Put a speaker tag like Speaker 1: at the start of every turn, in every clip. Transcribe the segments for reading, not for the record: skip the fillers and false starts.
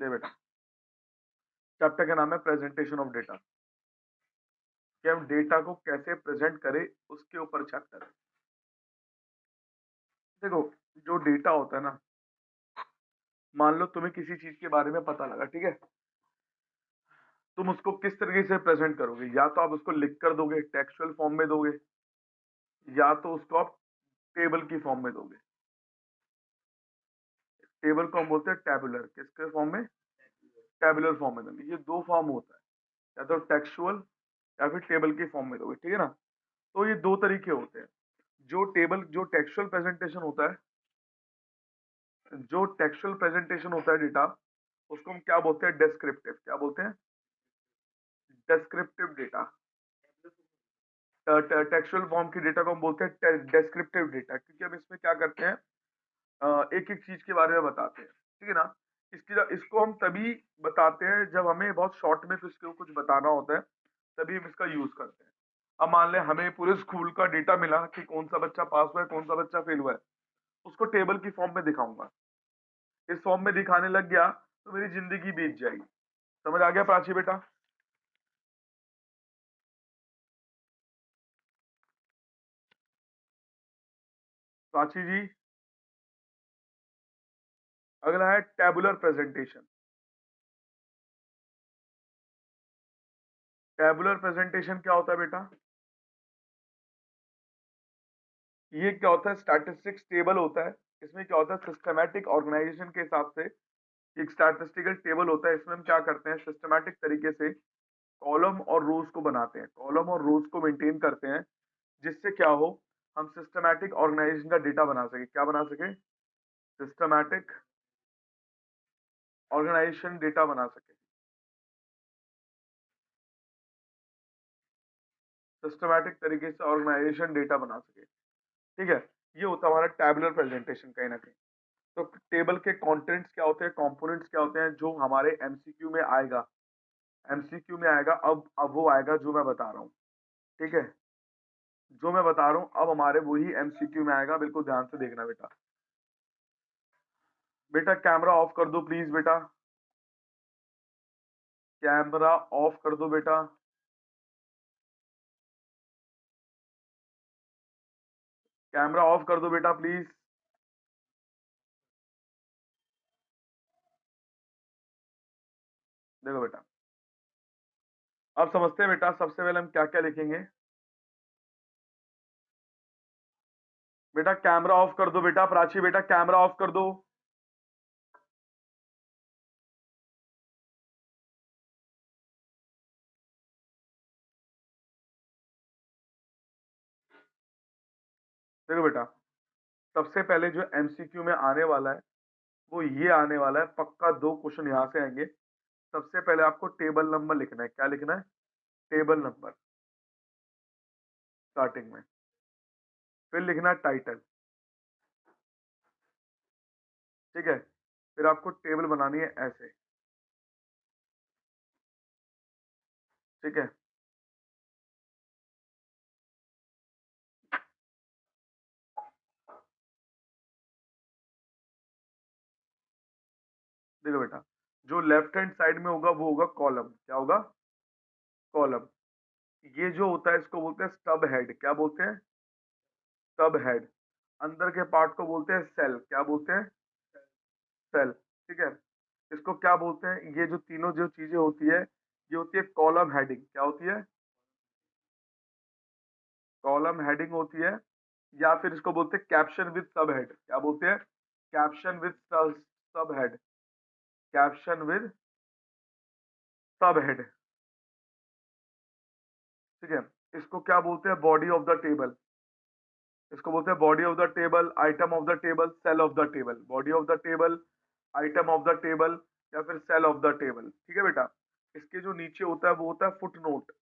Speaker 1: दे बेटा, चैप्टर का नाम है प्रेजेंटेशन ऑफ डेटा, कि हम डेटा को कैसे प्रेजेंट करें उसके ऊपर चैप्टर है। देखो, जो डेटा होता है ना, मान लो तुम्हें किसी चीज के बारे में पता लगा, ठीक है, तुम उसको किस तरीके से प्रेजेंट करोगे? या तो आप उसको लिख कर दोगे, टेक्सचुअल फॉर्म में दोगे, या तो उसको आप टेबल की फॉर्म में दोगे। टेबल को हम बोलते हैं टैबुलर, किसके फॉर्म में? टैबुलर फॉर्म में दोगे। ये दो फॉर्म होता है, या तो टेक्सचुअल या फिर टेबल की फॉर्म में दोगे, ठीक है ना। तो ये दो तरीके होते हैं। जो टेक्सचुअल प्रेजेंटेशन होता है, जो टेक्सचुअल प्रेजेंटेशन होता है डेटा, उसको हम क्या बोलते हैं? डेस्क्रिप्टिव। क्या बोलते हैं? Descriptive data. टेक्सचुअल फॉर्म की डेटा को हम बोलते हैं डेस्क्रिप्टिव डेटा, क्योंकि हम इसमें क्या करते हैं, एक एक चीज के बारे में बताते हैं, ठीक है ना। इसको हम तभी बताते हैं जब हमें बहुत शॉर्ट में इसको कुछ बताना होता है, तभी हम इसका यूज करते हैं। अब मान लें हमें पूरे स्कूल का डेटा मिला कि कौन सा बच्चा पास हुआ है, कौन सा बच्चा फेल हुआ है, उसको टेबल की फॉर्म में दिखाऊंगा। इस फॉर्म में दिखाने लग गया तो मेरी जिंदगी बीत जाएगी। समझ आ गया प्राची बेटा? प्राची जी, अगला है टेबुलर प्रेजेंटेशन। टेबुलर प्रेजेंटेशन क्या होता है बेटा? ये क्या होता है? स्टैटिस्टिक्स टेबल होता है। इसमें क्या होता है? सिस्टमैटिक ऑर्गेनाइजेशन के हिसाब से एक स्टैटिस्टिकल टेबल होता है। इसमें हम क्या करते हैं? सिस्टमैटिक तरीके से कॉलम और रोज को बनाते हैं, कॉलम और रोज को मेंटेन करते हैं, जिससे क्या हो, हम सिस्टमैटिक ऑर्गेनाइजेशन का डेटा बना सके। क्या बना सके? सिस्टमैटिक ऑर्गेनाइजेशन डेटा बना सके। सिस्टमैटिक तरीके से ऑर्गेनाइजेशन डेटा बना सके, ठीक है। ये होता है हमारा टैबुलर प्रेजेंटेशन कहीं ना कहीं। तो टेबल के कंटेंट्स क्या होते हैं, कंपोनेंट्स क्या होते हैं, जो हमारे एमसीक्यू में आएगा। एमसीक्यू में आएगा, अब वो आएगा जो मैं बता रहा हूँ, ठीक है। जो मैं बता रहा हूँ अब हमारे वही एमसीक्यू में आएगा, बिल्कुल ध्यान से देखना बेटा। बेटा कैमरा ऑफ कर दो प्लीज बेटा, कैमरा ऑफ कर दो बेटा। कैमरा ऑफ कर दो बेटा प्लीज। देखो बेटा, अब समझते हैं बेटा, सबसे पहले हम क्या क्या लिखेंगे। बेटा कैमरा ऑफ कर दो बेटा, प्राची बेटा कैमरा ऑफ कर दो। देखो बेटा, सबसे पहले जो एमसीक्यू में आने वाला है वो ये आने वाला है, पक्का दो क्वेश्चन यहां से आएंगे। सबसे पहले आपको टेबल नंबर लिखना है। क्या लिखना है? टेबल नंबर, स्टार्टिंग में। फिर लिखना है टाइटल, ठीक है। फिर आपको टेबल बनानी है ऐसे, ठीक है। देखो बेटा, जो लेफ्ट हैंड साइड में होगा वो होगा कॉलम। क्या होगा? कॉलम। ये जो होता है इसको बोलते हैं सब हेड। क्या बोलते हैं? सब हेड। अंदर के पार्ट को बोलते हैं सेल। क्या बोलते हैं? सेल, ठीक है। इसको क्या बोलते हैं? ये जो तीनों जो चीजें होती है, ये होती है कॉलम हेडिंग। क्या होती है? कॉलम हेडिंग होती है। या फिर इसको बोलते हैं कैप्शन विद सब हेड। क्या बोलते हैं? Caption with sub head. Caption with sub head, ठीक है। इसको क्या बोलते हैं? Body of the table. इसको बोलते हैं body of the table, item of the table, cell of the table. Body of the table, item of the table, या फिर सेल ऑफ द टेबल, ठीक है बेटा। इसके जो नीचे होता है वो होता है फुट नोट।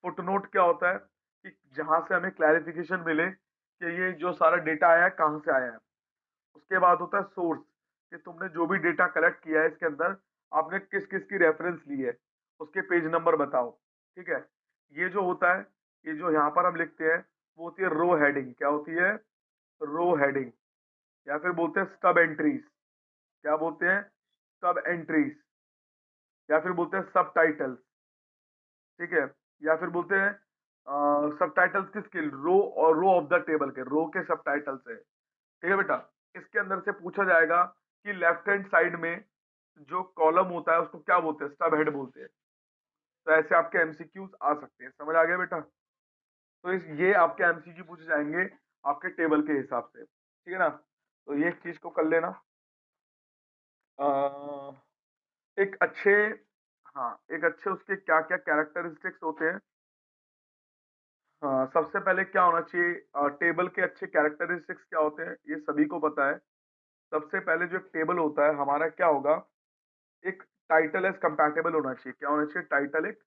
Speaker 1: फुट नोट क्या होता है? कि जहां से हमें क्लैरिफिकेशन मिले कि ये जो सारा डेटा आया है कहाँ से आया है। उसके बाद होता है सोर्स, कि तुमने जो भी डेटा कलेक्ट किया है इसके अंदर, आपने किस किस की रेफरेंस ली है, उसके पेज नंबर बताओ, ठीक है। ये जो होता है, ये जो यहाँ पर हम लिखते हैं, वो होती है रो हेडिंग। क्या होती है? रो हेडिंग। या फिर बोलते हैं सब एंट्रीज। क्या बोलते हैं? सब एंट्रीज, या फिर बोलते हैं सब टाइटल्स, ठीक है, या फिर बोलते हैं सब टाइटल्स किसके, रो और रो ऑफ द टेबल के, रो के सब टाइटल्स है, ठीक है बेटा। इसके अंदर से पूछा जाएगा कि लेफ्ट हैंड साइड में जो कॉलम होता है उसको क्या बोलते हैं, सब हेड बोलते हैं। तो ऐसे आपके एमसीक्यूज आ सकते हैं, समझ आ गया बेटा। तो ये आपके एमसीक्यू पूछे जाएंगे आपके टेबल के हिसाब से, ठीक है ना। तो ये चीज को कर लेना। अ, एक अच्छे, हाँ एक अच्छे उसके क्या क्या कैरेक्टरिस्टिक्स होते हैं। हाँ, सबसे पहले क्या होना चाहिए, टेबल के अच्छे कैरेक्टरिस्टिक्स क्या होते हैं ये सभी को पता है। सबसे पहले जो टेबल होता है हमारा क्या होगा, एक टाइटल एज कंपैटिबल होना चाहिए। क्या होना चाहिए, टाइटल एक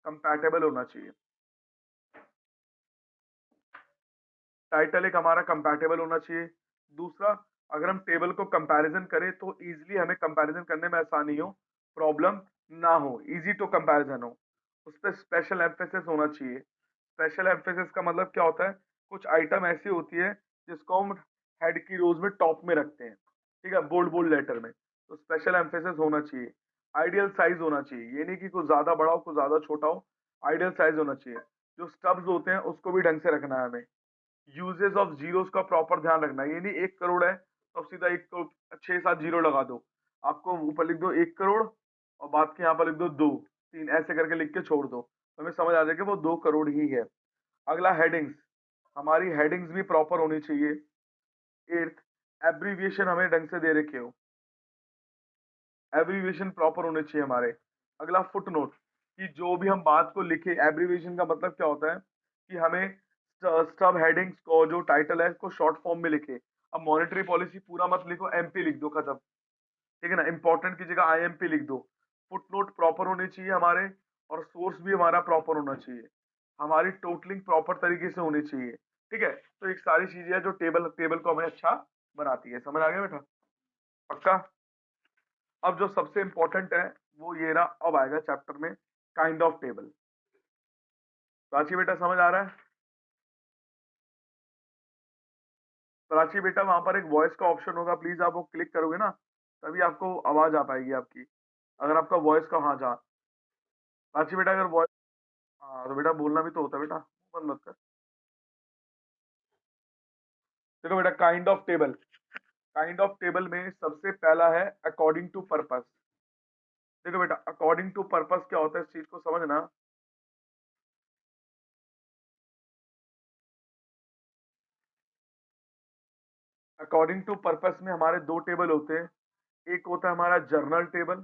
Speaker 1: कंपैटिबल होना चाहिए। टाइटल एक हमारा कंपैटिबल होना चाहिए। दूसरा, अगर हम टेबल को कंपैरिजन करें तो इजीली हमें कंपैरिजन करने में आसानी हो, प्रॉब्लम ना हो, इजी टू कंपैरिजन हो। उस पर स्पेशल एम्फेसिस होना चाहिए। स्पेशल एम्फेसिस का मतलब क्या होता है, कुछ आइटम ऐसी होती है जिसको हम हेड की रोज में टॉप में रखते हैं, ठीक है, बोल्ड बोल्ड लेटर में, तो स्पेशल एम्फेसिस होना चाहिए। आइडियल साइज होना चाहिए, ये नहीं कि कुछ ज्यादा बड़ा हो कुछ ज्यादा छोटा हो, आइडियल साइज होना चाहिए। जो स्टब्स होते हैं उसको भी ढंग से रखना है हमें। यूजेस ऑफ जीरोस का प्रॉपर ध्यान रखना है, ये नहीं 1 करोड़ है तो अब सीधा 1 करोड़ 6 7 जीरो लगा दो। आपको ऊपर लिख दो 1 करोड़ और बाद के यहाँ पर लिख दो 2 3, ऐसे करके लिख के छोड़ दो तो हमें समझ आ जाएगा वो 2 करोड़ ही है। अगला हेडिंग्स, हमारी हेडिंग्स भी प्रॉपर होनी चाहिए। एट्थ, एब्रीविएशन हमें ढंग से दे रखे हो, एब्रीविएशन प्रॉपर होने चाहिए हमारे। अगला फुट नोट, कि जो भी हम बात को लिखे, एब्रीविएशन का मतलब क्या होता है कि हमें सब हेडिंग्स को, जो टाइटल है उसको शॉर्ट फॉर्म में लिखे। अब मॉनेटरी पॉलिसी पूरा मत लिखो, एमपी लिख दो, खत्म, ठीक है ना। इंपॉर्टेंट की जगह आईएमपी लिख दो। फुट नोट प्रॉपर होने चाहिए हमारे, और सोर्स भी हमारा प्रॉपर होना चाहिए। हमारी टोटलिंग प्रॉपर तरीके से होनी चाहिए, ठीक है। तो एक सारी चीजें हैं जो टेबल टेबल को हमें अच्छा बनाती है, समझ आ गया बेटा, पक्का। अब जो सबसे इंपॉर्टेंट है वो ये रहा, अब आएगा चैप्टर में काइंड ऑफ टेबल। प्राची बेटा समझ आ रहा है। प्राची बेटा वहां पर एक वॉइस का ऑप्शन होगा, प्लीज आप वो क्लिक करोगे ना, तभी आपको आवाज आ पाएगी आपकी। अगर आपका वॉइस का, हाँ जा, प्राची बेटा अगर वॉइस, हाँ तो बेटा बोलना भी तो होता है बेटा, बंद मत कर। देखो बेटा, kind of table, kind of table में सबसे पहला है अकॉर्डिंग टू पर्पस। देखो बेटा, अकॉर्डिंग टू पर्पस क्या होता है, इस चीज को समझना। अकॉर्डिंग टू पर्पस में हमारे दो टेबल होते हैं। एक होता है हमारा जर्नल टेबल,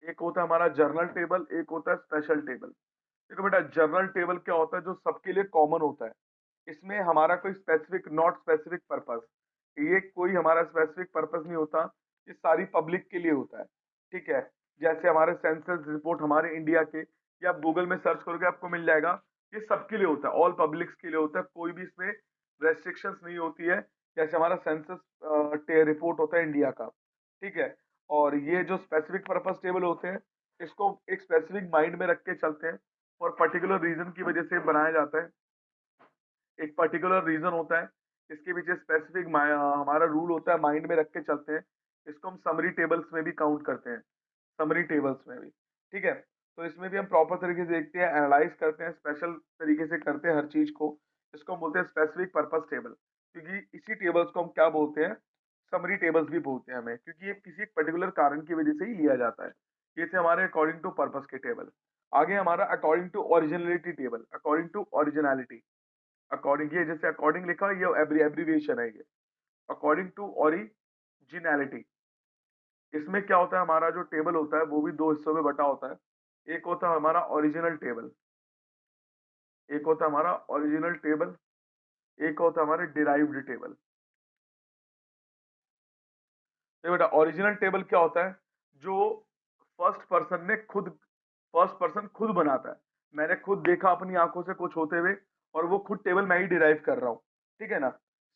Speaker 1: एक होता है हमारा जर्नल टेबल, एक होता है स्पेशल टेबल। देखो बेटा, जर्नल टेबल क्या होता है, जो सबके लिए कॉमन होता है। इसमें हमारा कोई स्पेसिफिक, नॉट स्पेसिफिक पर्पस, ये कोई हमारा स्पेसिफिक पर्पस नहीं होता, ये सारी पब्लिक के लिए होता है, ठीक है। जैसे हमारे सेंसस रिपोर्ट हमारे इंडिया के, या आप गूगल में सर्च करोगे आपको मिल जाएगा, ये सबके लिए होता है, ऑल पब्लिक्स के लिए होता है, कोई भी इसमें रेस्ट्रिक्शंस नहीं होती है। जैसे हमारा सेंसस रिपोर्ट होता है इंडिया का, ठीक है। और ये जो स्पेसिफिक पर्पस टेबल होते हैं, इसको एक स्पेसिफिक माइंड में रख के चलते हैं, और पर्टिकुलर रीजन की वजह से बनाया जाता है। एक पर्टिकुलर रीजन होता है, इसके पीछे स्पेसिफिक हमारा रूल होता है, माइंड में रख के चलते हैं। इसको हम समरी टेबल्स में भी काउंट करते हैं, समरी टेबल्स में भी, ठीक है। तो इसमें भी हम प्रॉपर तरीके से देखते हैं, एनालाइज करते हैं, स्पेशल तरीके से करते हैं हर चीज को। इसको हम बोलते हैं स्पेसिफिक पर्पस टेबल, क्योंकि इसी टेबल्स को हम क्या बोलते हैं, समरी टेबल्स भी बोलते हैं हमें, क्योंकि ये किसी पर्टिकुलर कारण की वजह से ही लिया जाता है। ये थे हमारे अकॉर्डिंग टू पर्पस के टेबल। आगे हमारा according to originality table, according to originality. According, ये जैसे अकॉर्डिंग लिखा है, ये एब्रीविएशन है ये, अकॉर्डिंग टू ओरिजिनलिटी। इसमें क्या होता है, हमारा जो टेबल होता है वो भी दो हिस्सों में बटा होता है। एक होता है हमारा ओरिजिनल टेबल, एक होता है हमारा ओरिजिनल टेबल, एक होता है हमारे डिराइव्ड टेबल। ये बेटा, ओरिजिनल टेबल क्या होता है, जो फर्स्ट पर्सन ने खुद, फर्स्ट पर्सन खुद बनाता है। मैंने खुद देखा अपनी आंखों से कुछ होते हुए, और वो खुद टेबल मैं ही डिराइव कर रहा हूँ, ठीक है ना।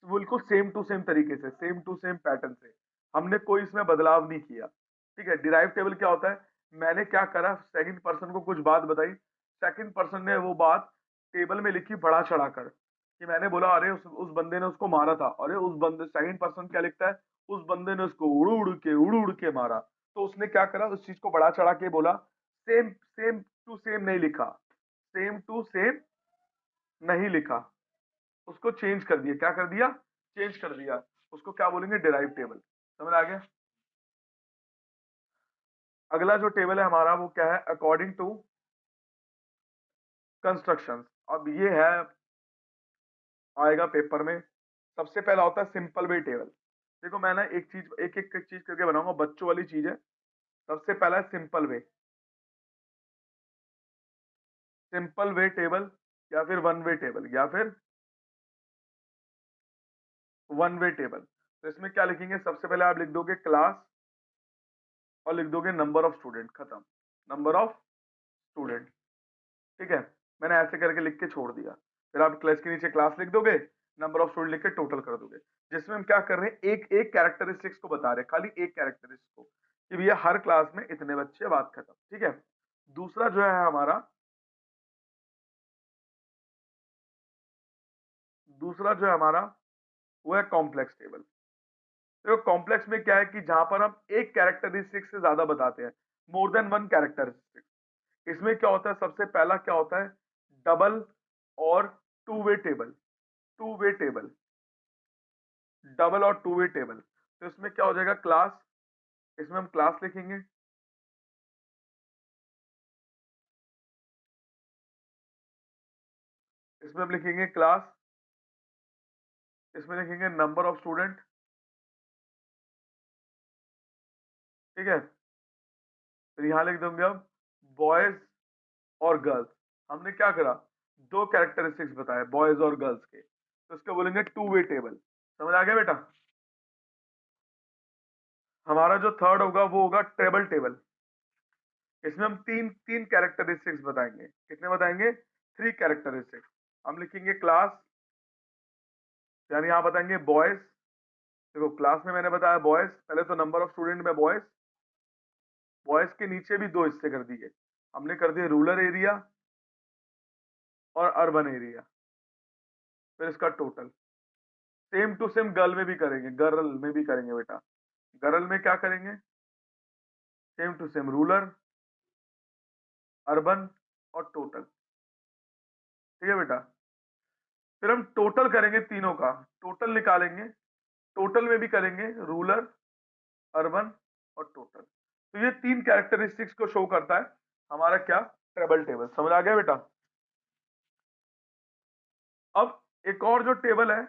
Speaker 1: बिल्कुल सेम टू सेम तरीके से, सेम टू सेम पैटर्न से, हमने कोई इसमें बदलाव नहीं किया, ठीक है। डिराइव टेबल क्या होता है, मैंने क्या करा, सेकंड पर्सन को कुछ बात बताई, सेकंड पर्सन ने वो बात टेबल में लिखी बढ़ा चढ़ा कर, कि मैंने बोला अरे उस बंदे ने उसको मारा था, अरे उस बंदे, सेकंड पर्सन क्या लिखता है, उस बंदे ने उसको उड़ उड़ के मारा। तो उसने क्या करा, उस चीज को बढ़ा चढ़ा के बोला, सेम सेम टू सेम नहीं लिखा, सेम टू सेम नहीं लिखा, उसको चेंज कर दिया। क्या कर दिया? चेंज कर दिया। उसको क्या बोलेंगे? Derive table. समझ आ गया? अगला जो टेबल है हमारा वो क्या है? According to construction. अब ये है, आएगा पेपर में। सबसे पहला होता है सिंपल वे टेबल। देखो मैं ना एक चीज एक एक चीज करके बनाऊंगा, बच्चों वाली चीज है। सबसे पहला है simple way, simple way table, या फिर वन वे टेबल, या फिर वन वे टेबल। तो इसमें क्या लिखेंगे? सबसे पहले आप लिख दोगे क्लास और लिख दोगे नंबर ऑफ स्टूडेंट, खत्म। नंबर ऑफ स्टूडेंट, ठीक है। मैंने ऐसे करके लिख के छोड़ दिया। फिर आप क्लास के नीचे क्लास लिख दोगे, नंबर ऑफ स्टूडेंट लिख के टोटल कर दोगे। जिसमें हम क्या कर रहे हैं, एक एक कैरेक्टरिस्टिक्स को बता रहे हैं, खाली एक कैरेक्टरिस्टिक्स को, कि भैया हर क्लास में इतने बच्चे, बात खत्म, ठीक है। दूसरा जो है हमारा, दूसरा जो है हमारा वो है कॉम्प्लेक्स टेबल। देखो कॉम्प्लेक्स में क्या है कि जहां पर हम एक कैरेक्टरिस्टिक से ज्यादा बताते हैं, मोर देन वन कैरेक्टरिस्टिक। इसमें क्या होता है? सबसे पहला क्या होता है? डबल और two way table. Two way table, double और टू वे टेबल। तो इसमें क्या हो जाएगा? क्लास, इसमें हम क्लास लिखेंगे, इसमें हम लिखेंगे क्लास, इसमें लिखेंगे नंबर ऑफ स्टूडेंट, ठीक है। फिर यहां लिख देंगे हम बॉयज और गर्ल्स। हमने क्या करा? दो कैरेक्टरिस्टिक्स बताए बॉयज और गर्ल्स के, तो इसको बोलेंगे टू वे टेबल। समझ आ गया बेटा? हमारा जो थर्ड होगा वो होगा टेबल टेबल। इसमें हम तीन तीन कैरेक्टरिस्टिक्स बताएंगे। कितने बताएंगे? Three characteristics. हम लिखेंगे क्लास, यानी यहां बताएंगे बॉयज। देखो क्लास में मैंने बताया बॉयज, पहले तो नंबर ऑफ स्टूडेंट में बॉयज, बॉयज के नीचे भी दो हिस्से कर दिए। हमने कर दिए रूरल एरिया और अर्बन एरिया। फिर इसका total same to same girl में भी करेंगे, गर्ल में भी करेंगे बेटा। गर्ल में क्या करेंगे? Same to same rural, urban और टोटल, ठीक है बेटा। फिर हम टोटल करेंगे तीनों का, टोटल निकालेंगे। टोटल में भी करेंगे रूरल, अर्बन और टोटल। तो ये तीन कैरेक्टरिस्टिक्स को शो करता है हमारा क्या? Treble table. समझ आ गया बेटा? अब एक और जो टेबल है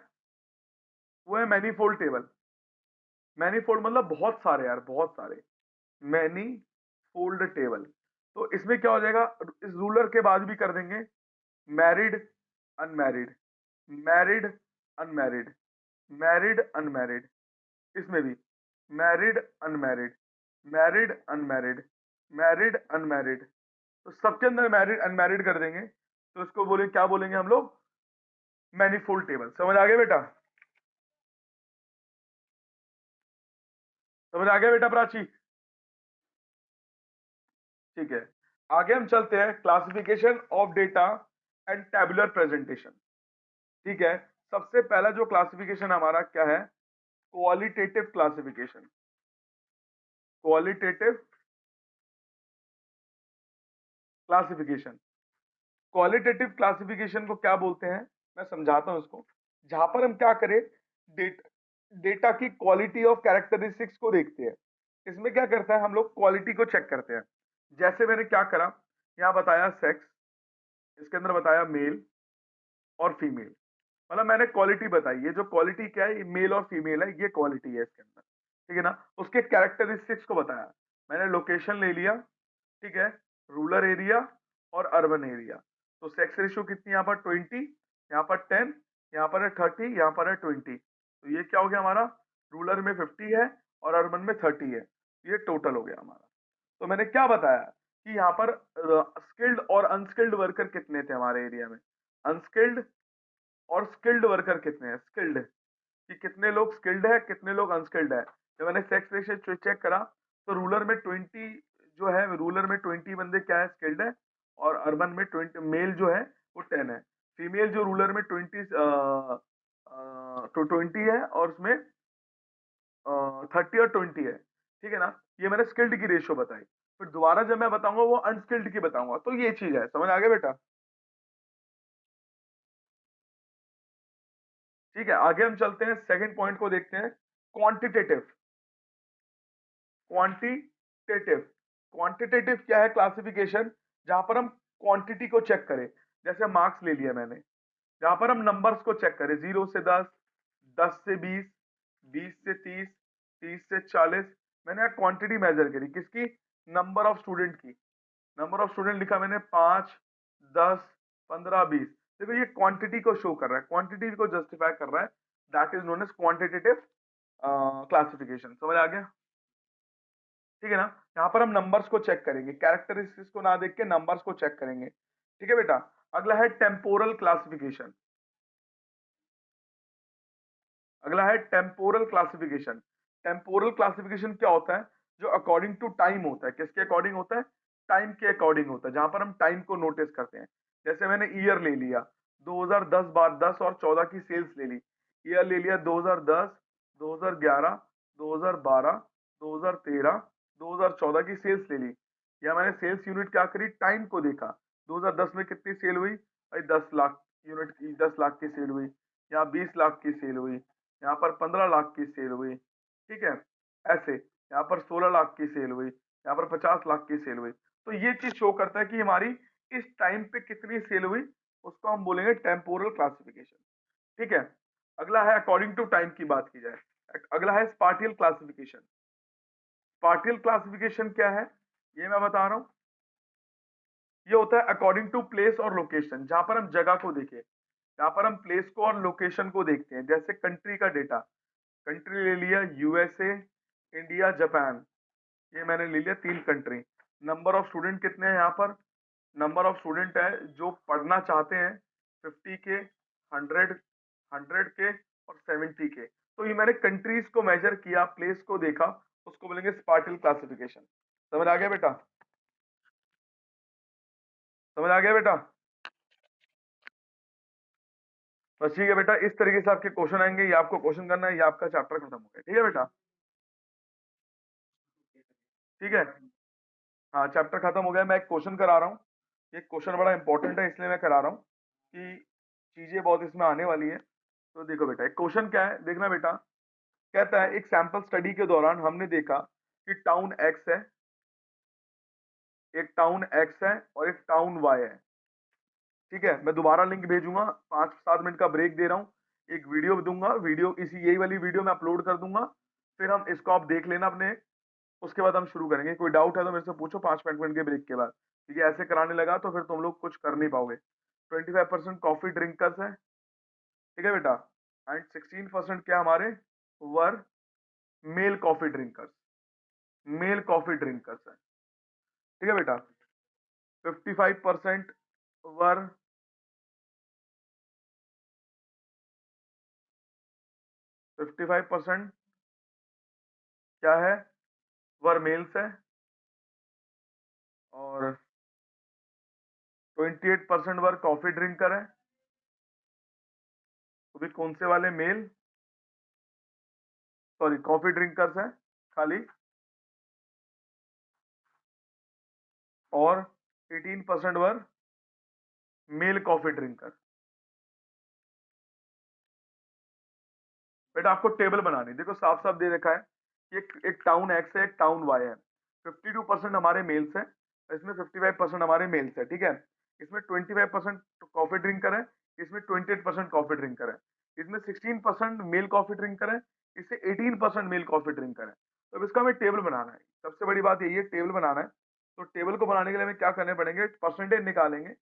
Speaker 1: वो है मैनीफोल्ड टेबल। मैनीफोल्ड मतलब बहुत सारे यार, बहुत सारे। Many fold table. तो इसमें क्या हो जाएगा? इस रूलर के बाद भी कर देंगे married, unmarried, married, unmarried, married, unmarried. इसमें भी married, unmarried, married, unmarried, married, unmarried. तो सबके अंदर मैरिड अनमैरिड कर देंगे। तो इसको बोले, क्या बोलेंगे हम लोग? Manifold table. समझ आ गया बेटा? समझ आ गया बेटा प्राची? ठीक है। आगे हम चलते हैं, classification of data and tabular presentation. ठीक है। सबसे पहला जो क्लासिफिकेशन हमारा क्या है? Qualitative classification. Qualitative classification. Qualitative classification को क्या बोलते हैं? मैं समझाता हूं इसको। जहां पर हम क्या करें, डेटा डेटा की क्वालिटी ऑफ कैरेक्टरिस्टिक्स को देखते हैं। इसमें क्या करता है, हम लोग क्वालिटी को चेक करते हैं। जैसे मैंने क्या करा, यहाँ बताया सेक्स, इसके अंदर बताया मेल और फीमेल। मतलब मैंने क्वालिटी बताई, ये जो क्वालिटी क्या है, ये मेल और फीमेल है, ये क्वालिटी है इसके अंदर, ठीक है ना। उसके कैरेक्टरिस्टिक्स को बताया। मैंने लोकेशन ले लिया, ठीक है, रूरल एरिया और अर्बन एरिया। तो सेक्स रेशियो कितनी, यहाँ पर 20, यहाँ पर 10, यहाँ पर है 30, यहाँ पर है 20। तो ये क्या हो गया हमारा? रूरल में 50 है और अर्बन में 30 है। ये टोटल हो गया हमारा। तो मैंने क्या बताया कि यहाँ पर स्किल्ड और अनस्किल्ड वर्कर कितने थे हमारे एरिया में, अनस्किल्ड और स्किल्ड वर्कर कितने हैं, स्किल्ड, कि कितने लोग स्किल्ड है, कितने लोग अनस्किल्ड है। जब मैंने सेक्स रेशियो चेक करा तो रूरल में 20 जो है, रूरल में 20 बंदे क्या है, स्किल्ड है। और अर्बन में 20 मेल जो है वो 10 है। फीमेल जो रूरल में 20 तो 20 है और उसमें 30 और 20 है, ठीक है ना। ये मैंने स्किल्ड की रेशियो बताई, फिर दोबारा जब मैं बताऊंगा वो अनस्किल्ड की बताऊंगा, तो ये चीज है, समझ आ गया बेटा। ठीक है, आगे हम चलते हैं, सेकंड पॉइंट को देखते हैं, क्वांटिटेटिव। क्वांटिटेटिव क्वांटिटेटिव क्या है? क्लासिफिकेशन जहां पर हम क्वांटिटी को चेक करें, जैसे मार्क्स ले लिया मैंने, जहां पर हम नंबर्स को चेक करें, 0 से 10, 10 से 20, 20 से 30, 30 से 40। मैंने यहाँ क्वांटिटी मेजर करी, किसकी? नंबर ऑफ स्टूडेंट की। नंबर ऑफ स्टूडेंट लिखा मैंने 5, 10, 15, 20। देखो ये क्वांटिटी को शो कर रहा है, क्वांटिटी को जस्टिफाई कर रहा है, that is known as quantitative classification. समझ आ गया? ठीक है ना। यहाँ पर हम नंबर्स को चेक करेंगे, कैरेक्टरिस्टिक्स को ना देख के नंबर्स को चेक करेंगे, ठीक है बेटा। अगला है टेम्पोरल क्लासिफिकेशन। अगला है टेम्पोरल क्लासिफिकेशन। टेम्पोरल क्लासिफिकेशन क्या होता है? जो अकॉर्डिंग टू टाइम होता है। किसके अकॉर्डिंग होता है? टाइम के अकॉर्डिंग होता है, जहां पर हम टाइम को नोटिस करते हैं। जैसे मैंने ईयर ले लिया, 2010 बाद 10 और 14 की सेल्स ले ली। ईयर ले लिया 2010, 2011, 2012, 2013, 2014 की सेल्स ले ली। या मैंने सेल्स यूनिट क्या करी? टाइम को देखा, 2010 में कितनी सेल हुई भाई? 10 लाख यूनिट की, 10 लाख की सेल हुई। यहाँ 20 लाख की सेल हुई, यहाँ पर 15 लाख की सेल हुई, ठीक है। ऐसे यहाँ पर 16 लाख की सेल हुई, यहाँ पर 50 लाख की सेल हुई। तो ये चीज शो करता है कि हमारी इस टाइम पे कितनी सेल हुई, उसको हम बोलेंगे टेम्पोरल क्लासिफिकेशन, ठीक है। अगला है अकॉर्डिंग टू टाइम की बात की जाए, अगला है स्पाटियल क्लासिफिकेशन। स्पाटियल क्लासिफिकेशन क्या है ये मैं बता रहा हूं। ये होता है अकॉर्डिंग टू प्लेस और लोकेशन, जहां पर हम जगह को देखें, जहां पर हम प्लेस को और लोकेशन को देखते हैं। जैसे कंट्री का डेटा, कंट्री ले लिया यूएसए, इंडिया, जापान, ये मैंने ले लिया 3 कंट्री। नंबर ऑफ स्टूडेंट कितने हैं यहाँ पर? नंबर ऑफ स्टूडेंट है जो पढ़ना चाहते हैं 50 के, 100, 100 के और 70 के। तो ये मैंने कंट्रीज को मेजर किया, प्लेस को देखा, उसको बोलेंगे स्पार्टल क्लासिफिकेशन। समझ आ गया बेटा? समझ आ गया बेटा? बस ठीक है बेटा, इस तरीके से आपके क्वेश्चन आएंगे, ये आपको क्वेश्चन करना है, ये आपका चैप्टर खत्म हो गया, ठीक है बेटा? ठीक है, हाँ चैप्टर खत्म हो गया। मैं एक क्वेश्चन करा रहा हूँ, ये क्वेश्चन बड़ा इंपॉर्टेंट है इसलिए मैं करा रहा हूँ कि चीजें बहुत इसमें आने वाली है। तो देखो बेटा, एक क्वेश्चन क्या है देखना बेटा। कहता है एक सैंपल स्टडी के दौरान हमने देखा कि टाउन एक्स है, एक टाउन एक्स है और एक टाउन वाई है, ठीक है। मैं दोबारा लिंक भेजूंगा, 5-7 मिनट का ब्रेक दे रहा हूँ, एक वीडियो दूंगा, वीडियो इसी यही वाली वीडियो मैं अपलोड कर दूंगा, फिर हम इसको आप देख लेना अपने, उसके बाद हम शुरू करेंगे। कोई डाउट है तो मेरे से पूछो 5 मिनट के ब्रेक के बाद, क्योंकि ऐसे कराने लगा तो फिर तुम लोग कुछ कर नहीं पाओगे। 25% कॉफी ड्रिंकर्स है, ठीक है बेटा, एंड 16% क्या हमारे वर male coffee drinkers, male coffee drinkers है, ठीक है बेटा। 55% वर 55% क्या है? वर मेल्स है, और 28% वर कॉफी ड्रिंकर है। तो भी कौन से वाले मेल, सॉरी कॉफी ड्रिंकर्स है खाली, और 18% वर मेल कॉफी ड्रिंकर। बेटा आपको टेबल बनानी, देखो साफ साफ दे रखा है कि एक टाउन एक्स है, एक टाउन वाई है। 52% हमारे मेल्स है, इसमें 55% हमारे मेल्स है, ठीक है। इसमें 25% कॉफी ड्रिंकर है, इसमें 28% कॉफी ड्रिंकर है, इसमें 16% मेल कॉफी ड्रिंकर है, इससे 18% मेल कॉफी ड्रिंकर है। तो अब इसका हमें टेबल बनाना है, सबसे बड़ी बात यही है टेबल बनाना है। तो टेबल को बनाने के लिए हमें क्या करने पड़ेंगे? परसेंटेज निकालेंगे,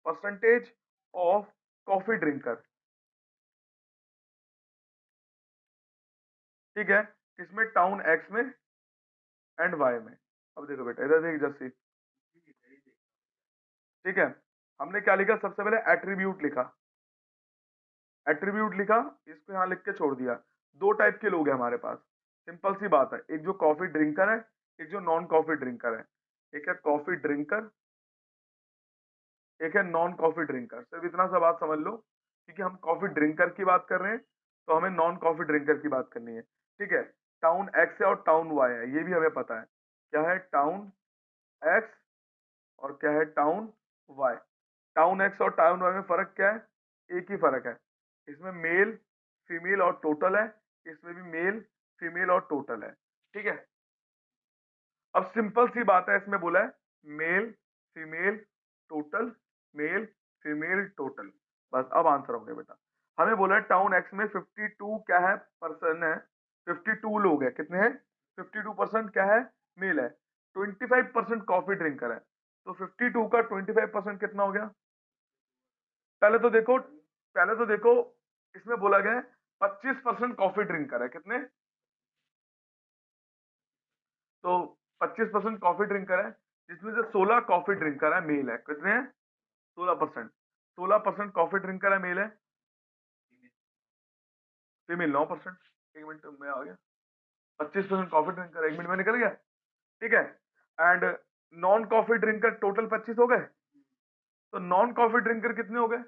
Speaker 1: परसेंटेज ऑफ कॉफी ड्रिंकर, ठीक है, किसमें? टाउन एक्स में एंड वाई में। अब देखो बेटा इधर देख जस्सी, ठीक है। हमने क्या लिखा? सबसे पहले एट्रीब्यूट लिखा, एट्रीब्यूट लिखा, इसको यहाँ लिख के छोड़ दिया। दो टाइप के लोग हैं हमारे पास, सिंपल सी बात है, एक जो कॉफी ड्रिंकर है, एक जो नॉन कॉफी ड्रिंकर है। एक है कॉफी ड्रिंकर, एक है नॉन कॉफी ड्रिंकर। सिर्फ इतना सा बात समझ लो, क्योंकि हम कॉफी ड्रिंकर की बात कर रहे हैं तो हमें नॉन कॉफी ड्रिंकर की बात करनी है, ठीक है। टाउन एक्स है और टाउन वाई है, ये भी हमें पता है। क्या है टाउन एक्स और क्या है टाउन वाई। टाउन एक्स और टाउन वाई में फर्क क्या है? एक ही फर्क है, इसमें मेल फीमेल और टोटल है, इसमें भी मेल फीमेल और टोटल है। ठीक है, अब सिंपल सी बात है, इसमें बोला है male female total, male female total, बस अब आंसर हो गया बेटा। हमें बोला है टाउन एक्स में 52 क्या है पर्सन है, 52 लोग है, कितने हैं? 52% क्या है? मेल है। 25% कॉफी ड्रिंकर है, तो 52 का 25% कितना हो गया? पहले तो देखो, पहले तो देखो, इसमें बोला गया है 25% कॉफी ड्रिंकर है, कितने? तो 25% कॉफी ड्रिंकर है, जिसमें से 16 कॉफी ड्रिंकर है मेल है, कितने हैं? 16%। 16% कॉफी ड्रिंकर है मेल है, फीमेल 9%। एक मिनट में आ गया, 25% कॉफी ड्रिंकर, एक मिनट में निकल गया। ठीक है, and non coffee drinker total 25 हो गए, तो नॉन कॉफी ड्रिंकर कितने हो गए?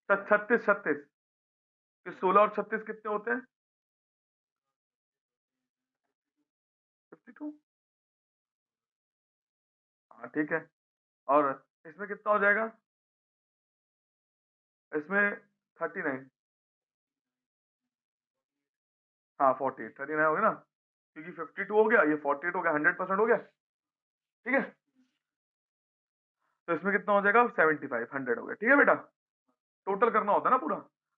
Speaker 1: 36। 16 और 36 कितने होते हैं? 52। हाँ ठीक है, और इसमें कितना हो जाएगा? इसमें 39। हाँ 48, 39 हो गया ना, क्योंकि 52 हो गया, ये 48 हो गया, 100% हो गया। ठीक है, तो इसमें कितना हो जाएगा? 75, 100 हो गया। ठीक है बेटा, टोटल करना होता है ना पूरा।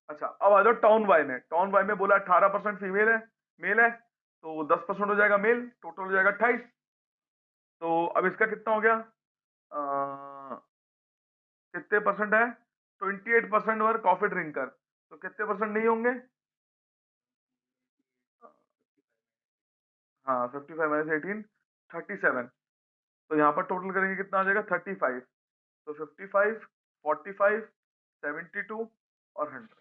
Speaker 1: अच्छा, अब आ जाओ टाउन वाई में। टाउन वाई में बोला 18% फीमेल है, मेल है, तो 10% हो जाएगा मेल, टोटल हो जाएगा 28। तो अब इसका कितना हो गया? कितने परसेंट है? 28% वर कॉफी ड्रिंकर, तो कितने परसेंट नहीं होंगे? हाँ 55 माइनस 18, 37। तो यहाँ पर टोटल करेंगे कितना आ जाएगा? 35। तो 55, 45, 72 और 100।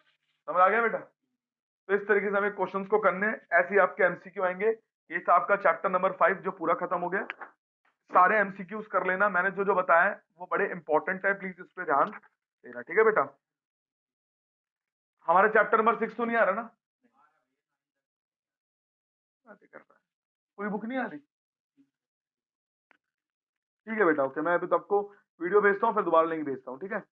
Speaker 1: समझ आ गया बेटा? तो इस तरीके से हमें क्वेश्चंस को करने हैं, ऐसे ही आपके एमसीक्यू आएंगे। ये था आपका चैप्टर नंबर 5 जो पूरा खत्म हो गया। सारे एमसीक्यूज कर लेना, मैंने जो जो बताया है वो बड़े इंपॉर्टेंट है, प्लीज इस पे ध्यान देना। ठीक है बेटा, हमारे चैप्टर नंबर 6 तो नहीं आ रहा ना? ऐसे कर रहा है, कोई बुक नहीं आ रही? ठीक है बेटा, ओके, मैं अभी तो आपको वीडियो भेजता हूँ, फिर दोबारा लिंक भेजता हूँ। ठीक है।